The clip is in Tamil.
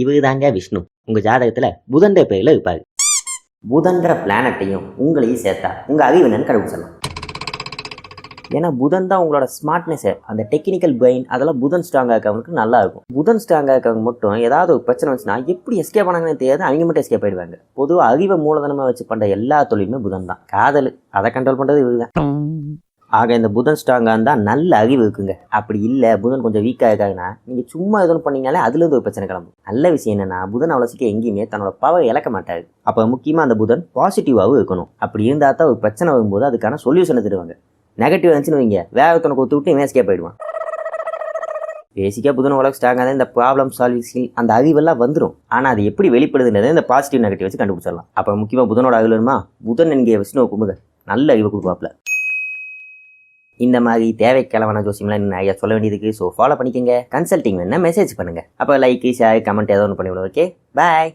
இவரு தாங்க விஷ்ணு. உங்க ஜாதகத்துல புதன்ற பேர்ல இருப்பாரு. புதன்ற பிளானட்டையும் உங்களையும் சேர்த்தா உங்க அறிவு என்னன்னு கண்டுபிடிச்சிடலாம். ஏன்னா புதன் தான் உங்களோட ஸ்மார்ட்னஸ், அந்த டெக்னிக்கல் பிரெயின், அதெல்லாம் புதன் ஸ்ட்ராங்காக இருக்கவங்களுக்கு நல்லா இருக்கும். புதன் ஸ்ட்ராங்காக இருக்கவங்க மட்டும் ஏதாவது ஒரு பிரச்சனை வந்துச்சுன்னா எப்படி எஸ்கேப் பண்ணாங்கன்னு தெரியாது, அவங்க மட்டும் எஸ்கேப் ஆயிடுவாங்க. பொதுவாக அறிவை மூலதனமாக வச்சு பண்ணுற எல்லா தொழிலுமே புதன் தான். காதல் அதை கண்ட்ரோல் பண்ணுறது இதுதான். ஆக இந்த புதன் ஸ்ட்ராங்காக இருந்தால் நல்ல அறிவு இருக்குங்க. அப்படி இல்லை புதன் கொஞ்சம் வீக்காக இருக்காங்கன்னா நீங்கள் சும்மா எதுவும் பண்ணீங்கனாலே அதுலேருந்து ஒரு பிரச்சனை கிளம்பும். நல்ல விஷயம் என்னன்னா புதன் அவ்வளோ சீக்கிரம் எங்கேயுமே தன்னோட பவர் இழக்க மாட்டாரு. அப்போ முக்கியமாக அந்த புதன் பாசிட்டிவாகவும் இருக்கணும். அப்படி இருந்தால் தான் ஒரு பிரச்சனை வரும்போது அதுக்கான சொல்யூஷனை தருவாங்க. நெகட்டிவ் இருந்துச்சுன்னு வைங்க, வேற ஒருத்தனை கொடுத்து விட்டு இவன் எஸ்கேப் போயிடுவான். பேசிக்காக புதன் உலக ஸ்ட்ராங்காக தான் இந்த ப்ராப்ளம் சால்விங் ஸ்கில் அந்த அறிவெல்லாம் வந்துடும். ஆனால் அது எப்படி வெளிப்படுதுன்றதை இந்த பாசிட்டிவ் நெகட்டிவ் வச்சு கண்டுபிடிச்சிடலாம். அப்போ முக்கியமாக புதனோட அறிவு வேணுமா, புதன் என்கிற விஷ்ணுவை கும்புக, நல்ல அறிவை கொடுப்பாப்ல. இந்த மாதிரி தேவைக்கிழமான ஜோசியம்லாம் நிறையா சொல்ல வேண்டியதுக்கு. ஸோ ஃபாலோ பண்ணிக்கோங்க. கன்சல்ட்டிங் வேணா மெசேஜ் பண்ணுங்கள். அப்போ லைக் ஷேர் கமெண்ட் ஏதோ ஒன்று பண்ணிவிடுவோம். ஓகே, பாய்.